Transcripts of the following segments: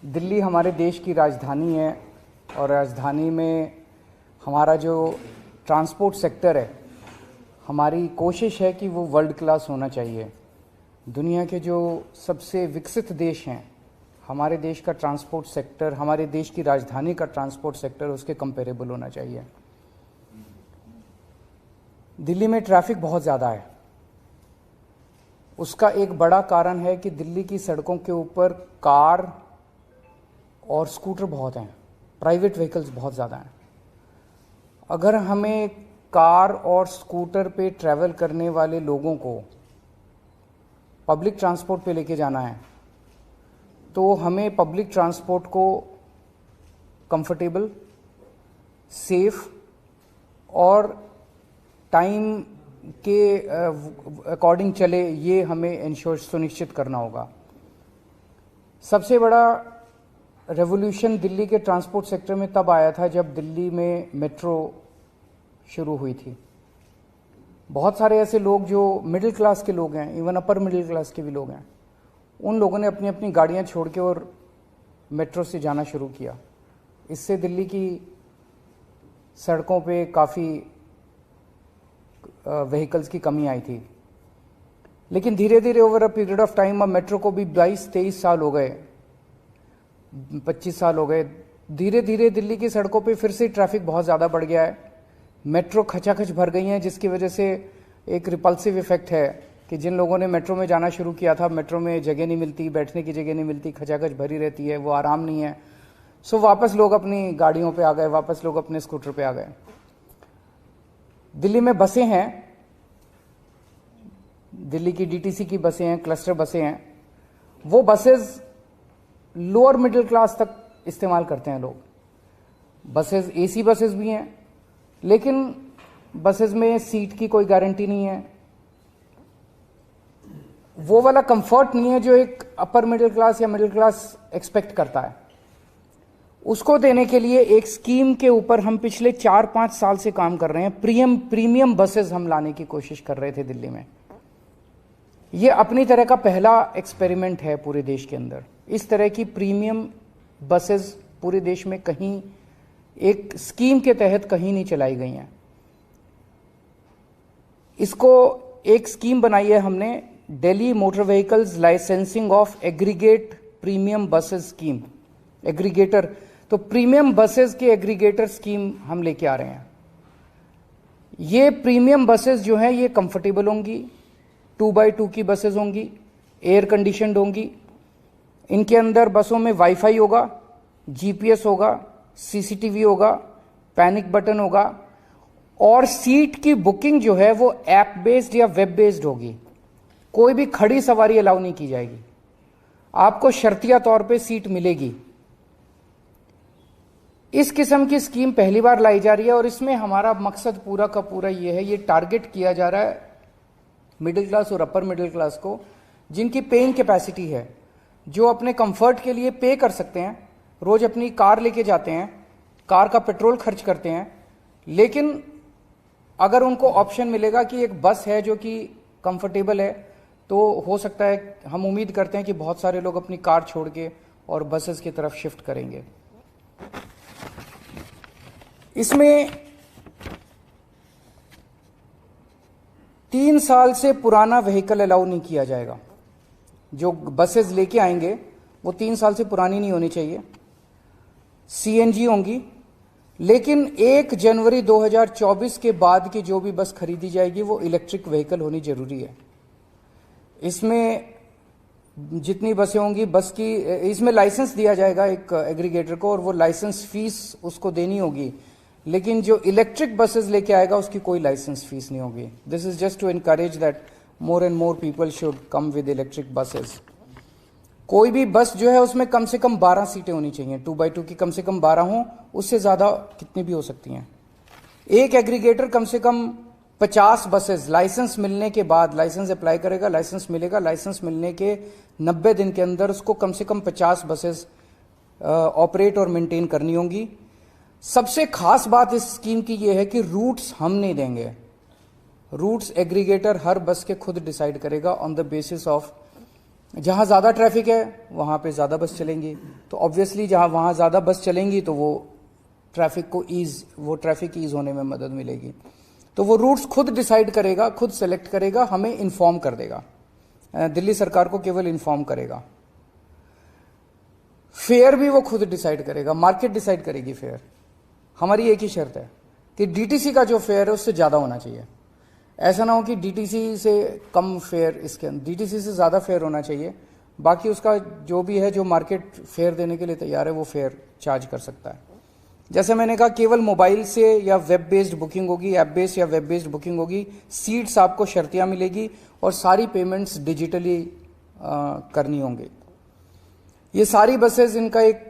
दिल्ली हमारे देश की राजधानी है और राजधानी में हमारा जो ट्रांसपोर्ट सेक्टर है, हमारी कोशिश है कि वो वर्ल्ड क्लास होना चाहिए। दुनिया के जो सबसे विकसित देश हैं, हमारे देश का ट्रांसपोर्ट सेक्टर, हमारे देश की राजधानी का ट्रांसपोर्ट सेक्टर उसके कंपेरेबल होना चाहिए। दिल्ली में ट्रैफिक बहुत ज़्यादा है। उसका एक बड़ा कारण है कि दिल्ली की सड़कों के ऊपर कार और स्कूटर बहुत हैं, प्राइवेट व्हीकल्स बहुत ज़्यादा हैं। अगर हमें कार और स्कूटर पे ट्रैवल करने वाले लोगों को पब्लिक ट्रांसपोर्ट पे लेके जाना है, तो हमें पब्लिक ट्रांसपोर्ट को कंफर्टेबल, सेफ और टाइम के अकॉर्डिंग चले, ये हमें इंश्योर सुनिश्चित करना होगा। सबसे बड़ा रेवोल्यूशन दिल्ली के ट्रांसपोर्ट सेक्टर में तब आया था जब दिल्ली में मेट्रो शुरू हुई थी। बहुत सारे ऐसे लोग जो मिडिल क्लास के लोग हैं, इवन अपर मिडिल क्लास के भी लोग हैं, उन लोगों ने अपनी अपनी गाड़ियां छोड़ के और मेट्रो से जाना शुरू किया। इससे दिल्ली की सड़कों पे काफ़ी व्हीकल्स की कमी आई थी। लेकिन धीरे धीरे over a period of time, अब मेट्रो को भी 22-23 साल हो गए, 25 साल हो गए, धीरे धीरे दिल्ली की सड़कों पे फिर से ट्रैफिक बहुत ज़्यादा बढ़ गया है। मेट्रो खचाखच भर गई हैं, जिसकी वजह से एक रिपल्सिव इफेक्ट है कि जिन लोगों ने मेट्रो में जाना शुरू किया था, मेट्रो में जगह नहीं मिलती, बैठने की जगह नहीं मिलती, खचाखच भरी रहती है, वो आराम नहीं है। सो वापस लोग अपनी गाड़ियों पे आ गए, वापस लोग अपने स्कूटर पे आ गए। दिल्ली में बसें हैं, दिल्ली की डीटीसी की बसें हैं, क्लस्टर बसें हैं। वो बसेस लोअर मिडिल क्लास तक इस्तेमाल करते हैं लोग। बसेस एसी बसेस भी हैं, लेकिन बसेस में सीट की कोई गारंटी नहीं है। वो वाला कंफर्ट नहीं है जो एक अपर मिडिल क्लास या मिडिल क्लास एक्सपेक्ट करता है। उसको देने के लिए एक स्कीम के ऊपर हम पिछले 4-5 साल से काम कर रहे हैं। प्रीमियम बसेस हम लाने की कोशिश कर रहे थे दिल्ली में। ये अपनी तरह का पहला एक्सपेरिमेंट है पूरे देश के अंदर। इस तरह की प्रीमियम बसेस पूरे देश में कहीं एक स्कीम के तहत कहीं नहीं चलाई गई हैं। इसको एक स्कीम बनाई है हमने, Delhi motor vehicles licensing of aggregate premium buses scheme, aggregator. तो प्रीमियम बसेस के एग्रीगेटर स्कीम हम लेके आ रहे हैं। ये प्रीमियम बसेस जो हैं ये कंफर्टेबल होंगी, 2x2 की बसेस होंगी, एयर कंडीशनड होंगी। इनके अंदर बसों में वाईफाई होगा, जीपीएस होगा, सीसीटीवी होगा, पैनिक बटन होगा और सीट की बुकिंग जो है वो ऐप बेस्ड या वेब बेस्ड होगी। कोई भी खड़ी सवारी अलाउ नहीं की जाएगी, आपको शर्तिया तौर पे सीट मिलेगी। इस किस्म की स्कीम पहली बार लाई जा रही है और इसमें हमारा मकसद पूरा का पूरा ये है, ये टारगेट किया जा रहा है मिडिल क्लास और अपर मिडिल क्लास को, जिनकी पेइंग कैपेसिटी है, जो अपने कंफर्ट के लिए पे कर सकते हैं, रोज अपनी कार लेके जाते हैं, कार का पेट्रोल खर्च करते हैं। लेकिन अगर उनको ऑप्शन मिलेगा कि एक बस है जो कि कंफर्टेबल है, तो हो सकता है, हम उम्मीद करते हैं कि बहुत सारे लोग अपनी कार छोड़ के और बसेस की तरफ शिफ्ट करेंगे। इसमें 3 साल से पुराना व्हीकल अलाउ नहीं किया जाएगा। जो बसेस लेके आएंगे वो 3 साल से पुरानी नहीं होनी चाहिए, सीएनजी होंगी। लेकिन 1 जनवरी 2024 के बाद की जो भी बस खरीदी जाएगी वो इलेक्ट्रिक व्हीकल होनी जरूरी है। इसमें जितनी बसें होंगी, बस की इसमें लाइसेंस दिया जाएगा एक एग्रीगेटर को और वो लाइसेंस फीस उसको देनी होगी। लेकिन जो इलेक्ट्रिक बसेस लेके आएगा उसकी कोई लाइसेंस फीस नहीं होगी। This is just to encourage that more and more people should come with electric buses. कोई भी बस जो है उसमें कम से कम 12 सीटें होनी चाहिए, 2x2 की कम से कम 12 हों, उससे ज्यादा कितनी भी हो सकती हैं। एक एग्रीगेटर कम से कम 50 बसेस लाइसेंस मिलने के बाद, लाइसेंस अप्लाई करेगा, लाइसेंस मिलेगा, लाइसेंस मिलने के 90 दिन के अंदर उसको कम से कम 50 बसेस ऑपरेट और मेंटेन करनी होंगी। सबसे खास बात इस स्कीम की यह है कि रूट्स हम नहीं देंगे, रूट्स एग्रीगेटर हर बस के खुद डिसाइड करेगा ऑन द बेसिस ऑफ जहां ज्यादा ट्रैफिक है वहां पे ज्यादा बस चलेंगी, तो ऑब्वियसली जहां वहां ज्यादा बस चलेंगी तो वो ट्रैफिक ईज होने में मदद मिलेगी। तो वो रूट्स खुद डिसाइड करेगा, खुद सेलेक्ट करेगा, हमें इन्फॉर्म कर देगा, दिल्ली सरकार को केवल इन्फॉर्म करेगा। फेयर भी वो खुद डिसाइड करेगा, मार्केट डिसाइड करेगी फेयर। हमारी एक ही शर्त है कि डीटीसी का जो फेयर है उससे ज्यादा होना चाहिए। ऐसा ना हो कि डीटीसी से कम फेयर, इसके डीटीसी से ज्यादा फेयर होना चाहिए। बाकी उसका जो भी है, जो मार्केट फेयर देने के लिए तैयार है वो फेयर चार्ज कर सकता है। जैसे मैंने कहा, केवल मोबाइल से या वेब बेस्ड बुकिंग होगी, ऐप बेस्ड या वेब बेस्ड बुकिंग होगी, सीट्स आपको शर्तियां मिलेगी और सारी पेमेंट्स डिजिटली करनी होंगी। ये सारी बसेस, इनका एक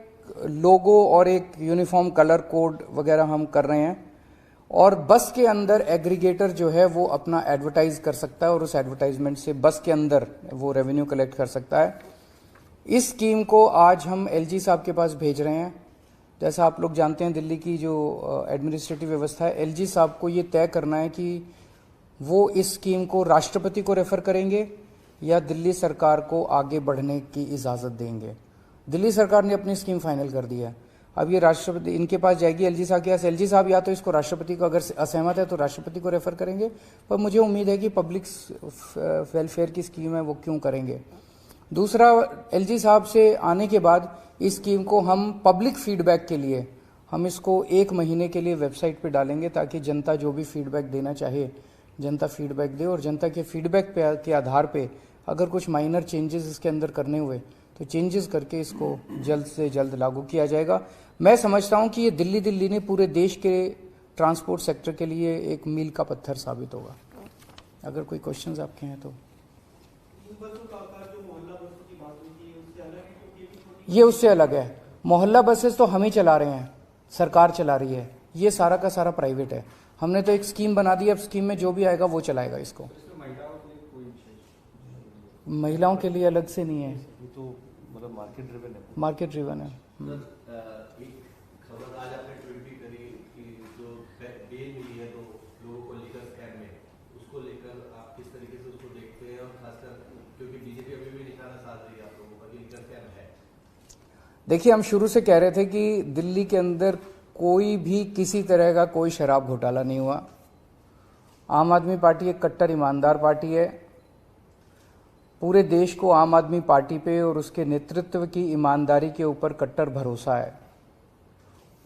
लोगो और एक यूनिफॉर्म कलर कोड वगैरह हम कर रहे हैं, और बस के अंदर एग्रीगेटर जो है वो अपना एडवर्टाइज कर सकता है और उस एडवर्टाइजमेंट से बस के अंदर वो रेवेन्यू कलेक्ट कर सकता है। इस स्कीम को आज हम एलजी साहब के पास भेज रहे हैं। जैसा आप लोग जानते हैं, दिल्ली की जो एडमिनिस्ट्रेटिव व्यवस्था है, एलजी साहब को ये तय करना है कि वो इस स्कीम को राष्ट्रपति को रेफर करेंगे या दिल्ली सरकार को आगे बढ़ने की इजाज़त देंगे। दिल्ली सरकार ने अपनी स्कीम फाइनल कर दी है, अब ये राष्ट्रपति इनके पास जाएगी, एलजी साहब के पास। एलजी साहब या तो इसको राष्ट्रपति को, अगर असहमत है तो राष्ट्रपति को रेफर करेंगे, पर मुझे उम्मीद है कि पब्लिक वेलफेयर की स्कीम है वो क्यों करेंगे। दूसरा, एलजी साहब से आने के बाद इस स्कीम को हम पब्लिक फीडबैक के लिए हम इसको 1 महीने के लिए वेबसाइट पे डालेंगे, ताकि जनता जो भी फीडबैक देना चाहे जनता फीडबैक दे, और जनता के फीडबैक के आधार पे अगर कुछ माइनर चेंजेस इसके अंदर करने हुए तो चेंजेस करके इसको जल्द से जल्द लागू किया जाएगा। मैं समझता हूं कि ये दिल्ली ने पूरे देश के ट्रांसपोर्ट सेक्टर के लिए एक मील का पत्थर साबित होगा। अगर कोई क्वेश्चंस आपके हैं तो। ये उससे अलग है। मोहल्ला बसेस तो हम ही चला रहे हैं, सरकार चला रही है, ये सारा का सारा प्राइवेट है। हमने तो एक स्कीम बना दी, अब स्कीम में जो भी आएगा वो चलाएगा इसको। महिलाओं के लिए अलग से नहीं है, तो मतलब मार्केट ड्रिवन है। एक खबर आज आपने ट्वीट भी करी कि जो बेल मिली है तो लोगों को लीगल स्कैम में, उसको लेकर आप किस तरीके से उसको देखते हैं, और खासकर क्योंकि बीजेपी अभी भी निशाना साध रही है आप लोगों का, लीगल स्कैम है। देखिए, हम शुरू से कह रहे थे कि दिल्ली के अंदर कोई भी किसी तरह का कोई शराब घोटाला नहीं हुआ। आम आदमी पार्टी एक कट्टर ईमानदार पार्टी है। पूरे देश को आम आदमी पार्टी पे और उसके नेतृत्व की ईमानदारी के ऊपर कट्टर भरोसा है।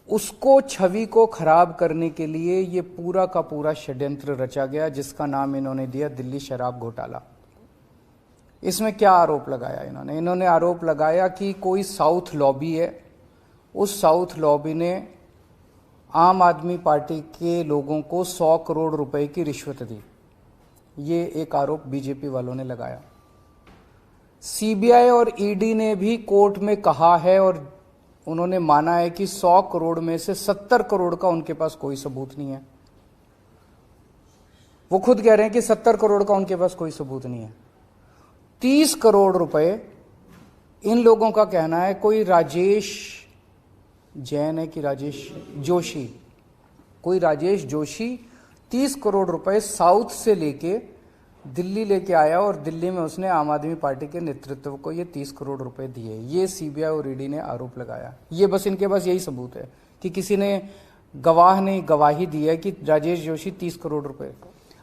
उसको, छवि को खराब करने के लिए ये पूरा का पूरा षड्यंत्र रचा गया, जिसका नाम इन्होंने दिया दिल्ली शराब घोटाला। इसमें क्या आरोप लगाया इन्होंने आरोप लगाया कि कोई साउथ लॉबी है, उस साउथ लॉबी ने आम आदमी पार्टी के लोगों को 100 करोड़ रुपए की रिश्वत दी। ये एक आरोप बीजेपी वालों ने लगाया। सीबीआई और ईडी ने भी कोर्ट में कहा है और उन्होंने माना है कि 100 करोड़ में से 70 करोड़ का उनके पास कोई सबूत नहीं है। वो खुद कह रहे हैं कि 70 करोड़ का उनके पास कोई सबूत नहीं है। 30 करोड़ रुपए इन लोगों का कहना है, कोई राजेश जैन है कि राजेश जोशी, कोई राजेश जोशी 30 करोड़ रुपए साउथ से लेके दिल्ली लेके आया और दिल्ली में उसने आम आदमी पार्टी के नेतृत्व को ये 30 करोड़ रुपए दिए। ये सीबीआई और ईडी ने आरोप लगाया। ये बस इनके पास यही सबूत है कि किसी ने, गवाह ने गवाही दी है कि राजेश जोशी 30 करोड़ रुपए।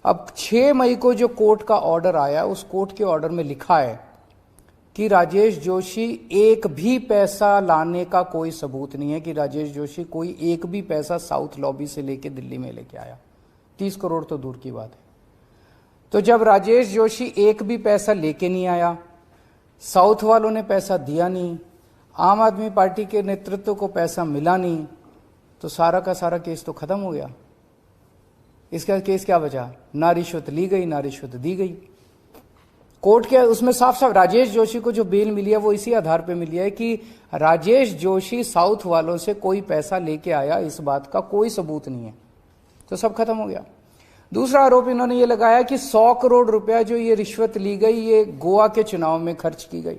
अब 6 मई को जो कोर्ट का ऑर्डर आया, उस कोर्ट के ऑर्डर में लिखा है कि राजेश जोशी एक भी पैसा लाने का कोई सबूत नहीं है, कि राजेश जोशी कोई एक भी पैसा साउथ लॉबी से लेके दिल्ली में लेके आया। 30 करोड़ तो दूर की बात है। तो जब राजेश जोशी एक भी पैसा लेके नहीं आया, साउथ वालों ने पैसा दिया नहीं, आम आदमी पार्टी के नेतृत्व को पैसा मिला नहीं, तो सारा का सारा केस तो खत्म हो गया। इसका केस क्या बचा? ना रिश्वत ली गई, ना रिश्वत दी गई। कोर्ट के उसमें साफ साफ राजेश जोशी को जो बेल मिली है वो इसी आधार पे मिली है कि राजेश जोशी साउथ वालों से कोई पैसा लेके आया, इस बात का कोई सबूत नहीं है। तो सब खत्म हो गया। दूसरा आरोप इन्होंने ये लगाया कि 100 करोड़ रुपया जो ये रिश्वत ली गई, ये गोवा के चुनाव में खर्च की गई।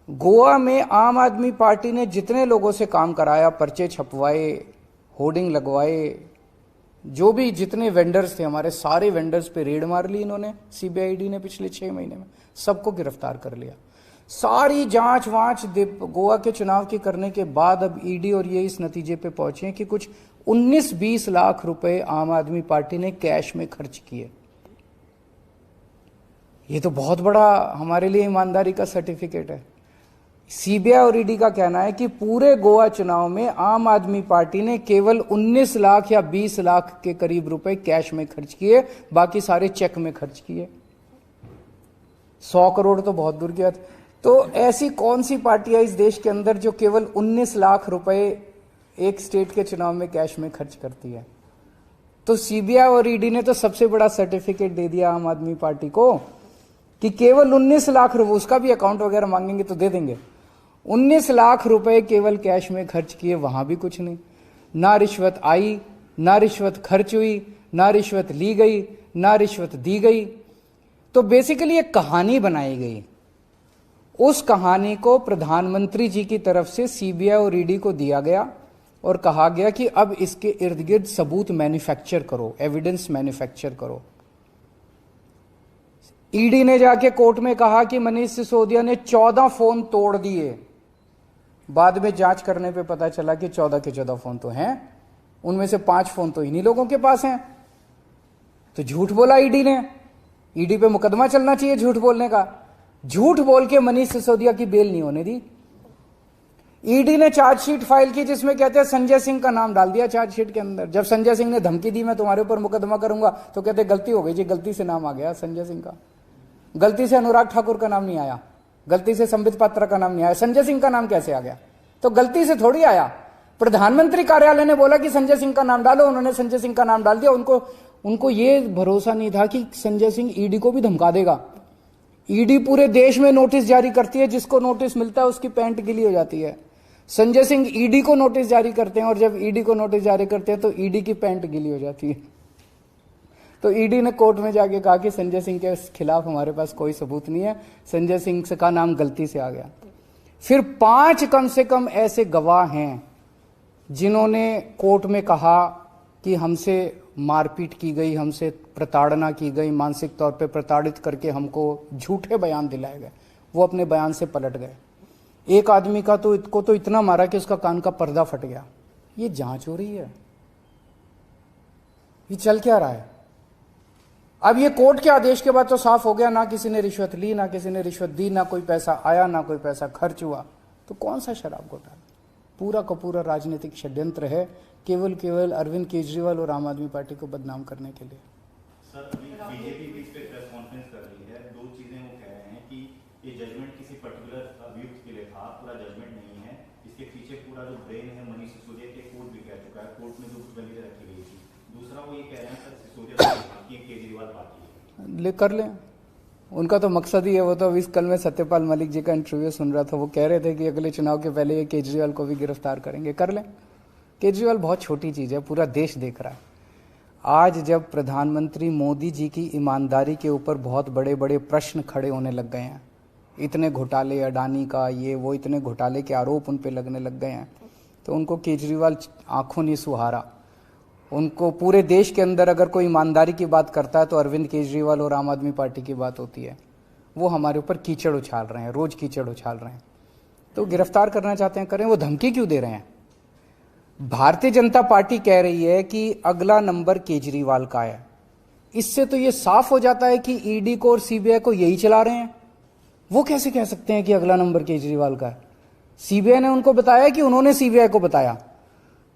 गोवा में आम आदमी पार्टी ने जितने लोगों से काम कराया, पर्चे छपवाए, होर्डिंग लगवाए, जो भी जितने वेंडर्स थे हमारे, सारे वेंडर्स पे रेड मार ली इन्होंने, सीबीआईडी ने पिछले 6 महीने में सबको गिरफ्तार कर लिया। सारी जांच वांच गोवा के चुनाव की करने के बाद अब ईडी और ये इस नतीजे पे पहुंचे कि कुछ 19-20 लाख रुपए आम आदमी पार्टी ने कैश में खर्च किए। ये तो बहुत बड़ा हमारे लिए ईमानदारी का सर्टिफिकेट है। सीबीआई और ईडी का कहना है कि पूरे गोवा चुनाव में आम आदमी पार्टी ने केवल 19 लाख या 20 लाख के करीब रुपए कैश में खर्च किए, बाकी सारे चेक में खर्च किए। 100 करोड़ तो बहुत दूर की बात। तो ऐसी कौन सी पार्टी है इस देश के अंदर जो केवल 19 लाख रुपए एक स्टेट के चुनाव में कैश में खर्च करती है? तो सीबीआई और ईडी ने तो सबसे बड़ा सर्टिफिकेट दे दिया आम आदमी पार्टी को कि केवल 19 लाख रुपए, उसका भी अकाउंट वगैरह मांगेंगे तो दे देंगे, 19 लाख रुपए केवल कैश में खर्च किए, वहां भी कुछ नहीं। ना रिश्वत आई, ना रिश्वत खर्च हुई, ना रिश्वत ली गई, ना रिश्वत दी गई। तो बेसिकली एक कहानी बनाई गई। उस कहानी को प्रधानमंत्री जी की तरफ से सीबीआई और ईडी को दिया गया और कहा गया कि अब इसके इर्द गिर्द सबूत मैन्युफैक्चर करो, एविडेंस मैन्युफैक्चर करो। ईडी ने जाके कोर्ट में कहा कि मनीष सिसोदिया ने 14 फोन तोड़ दिए। बाद में जांच करने पे पता चला कि 14 के 14 फोन तो हैं, उनमें से 5 फोन तो इन्हीं लोगों के पास हैं। तो झूठ बोला ईडी ने। ईडी पे मुकदमा चलना चाहिए झूठ बोलने का। झूठ बोल के मनीष सिसोदिया की बेल नहीं होने दी। ईडी ने चार्जशीट फाइल की जिसमें कहते हैं संजय सिंह का नाम डाल दिया चार्जशीट के अंदर। जब संजय सिंह ने धमकी दी मैं तुम्हारे ऊपर मुकदमा करूंगा, तो कहते गलती हो गई जी, गलती से नाम आ गया संजय सिंह का, गलती से अनुराग ठाकुर का नाम नहीं आया, गलती से संबित पात्रा का नाम नहीं आया, संजय सिंह का नाम कैसे आ गया? तो गलती से थोड़ी आया। प्रधानमंत्री कार्यालय ने बोला कि संजय सिंह का नाम डालो, उन्होंने संजय सिंह का नाम डाल दिया। उनको ये भरोसा नहीं था कि संजय सिंह ईडी को भी धमका देगा। ईडी पूरे देश में नोटिस जारी करती है, जिसको नोटिस मिलता है उसकी पैंट गिली हो जाती है। संजय सिंह ईडी को नोटिस जारी करते हैं और जब ईडी को नोटिस जारी करते हैं तो ईडी की पैंट गिली हो जाती है। तो ईडी ने कोर्ट में जाके कहा कि संजय सिंह के खिलाफ हमारे पास कोई सबूत नहीं है, संजय सिंह का नाम गलती से आ गया। फिर 5 कम से कम ऐसे गवाह हैं जिन्होंने कोर्ट में कहा कि हमसे मारपीट की गई, हमसे प्रताड़ना की गई, मानसिक तौर पे प्रताड़ित करके हमको झूठे बयान दिलाए गए। वो अपने बयान से पलट गए। एक आदमी का तो इतना मारा कि उसका कान का पर्दा फट गया। ये जांच हो रही है, ये चल क्या रहा है? अब ये कोर्ट के आदेश के बाद तो साफ हो गया, ना किसी ने रिश्वत ली, ना किसी ने रिश्वत दी, ना कोई पैसा आया, ना कोई पैसा खर्च हुआ। तो कौन सा शराब घोटाला? पूरा का पूरा राजनीतिक षड्यंत्र है, केवल अरविंद केजरीवाल और आम आदमी पार्टी को बदनाम करने के लिए। सर, बीजेपी भी इस पे प्रेस कॉन्फ्रेंस कर रही है। 2 चीजें वो कह रहे हैं कि ये जजमेंट किसी पर्टिकुलर अभियुक्त के लिए था, पूरा जजमेंट नहीं है। इसके पीछे पूरा जो ब्रेन है मनीष सिसोदिया के, कोर्ट भी कह चुका है, कोर्ट में जो कुछ दलीलें रखी गई थी। दूसरा वो ये कह रहे हैं सर सिसोदिया की केजरीवाल पार्टी ले कर लें, उनका तो मकसद ही है। वो तो अभी कल मैं सत्यपाल मलिक जी का इंटरव्यू सुन रहा था, वो कह रहे थे कि अगले चुनाव के पहले ये केजरीवाल को भी गिरफ्तार करेंगे। कर लें, केजरीवाल बहुत छोटी चीज है, पूरा देश देख रहा है। आज जब प्रधानमंत्री मोदी जी की ईमानदारी के ऊपर बहुत बड़े बड़े प्रश्न खड़े होने लग गए हैं, इतने घोटाले अडानी का ये वो, इतने घोटाले के आरोप उन पे लगने लग गए हैं, तो उनको केजरीवाल आंखों नहीं सुहारा। उनको पूरे देश के अंदर अगर कोई ईमानदारी की बात करता है तो अरविंद केजरीवाल और आम आदमी पार्टी की बात होती है। वो हमारे ऊपर कीचड़ उछाल रहे हैं, रोज कीचड़ उछाल रहे हैं। तो गिरफ्तार करना चाहते हैं करें, वो धमकी क्यों दे रहे हैं? भारतीय जनता पार्टी कह रही है कि अगला नंबर केजरीवाल का है। इससे तो ये साफ हो जाता है कि ईडी को और सीबीआई को यही चला रहे हैं। वो कैसे कह सकते हैं कि अगला नंबर केजरीवाल का है? सीबीआई ने उनको बताया कि उन्होंने सीबीआई को बताया।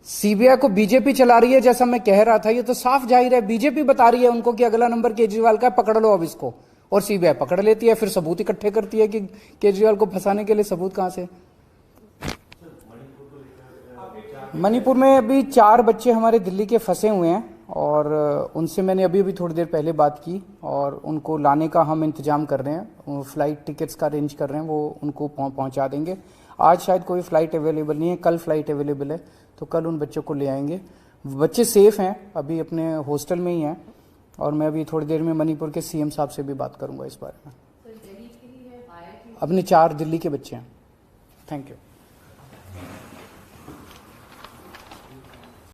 सीबीआई को बीजेपी चला रही है, जैसा मैं कह रहा था। ये तो साफ जाहिर है, बीजेपी बता रही है उनको कि अगला नंबर केजरीवाल का है, पकड़ लो अब इसको। और सीबीआई पकड़ लेती है, फिर सबूत इकट्ठे करती है कि केजरीवाल को फंसाने के लिए सबूत कहां से। मणिपुर में अभी 4 बच्चे हमारे दिल्ली के फंसे हुए हैं और उनसे मैंने अभी थोड़ी देर पहले बात की और उनको लाने का हम इंतजाम कर रहे हैं। फ्लाइट टिकट्स का अरेंज कर रहे हैं, वो उनको पहुंचा देंगे। आज शायद कोई फ्लाइट अवेलेबल नहीं है, कल फ्लाइट अवेलेबल है, तो कल उन बच्चों को ले आएंगे। बच्चे सेफ हैं, अभी अपने हॉस्टल में ही हैं और मैं अभी थोड़ी देर में मणिपुर के सीएम साहब से भी बात करूंगा इस बारे में। अपने 4 दिल्ली के बच्चे हैं। Thank you.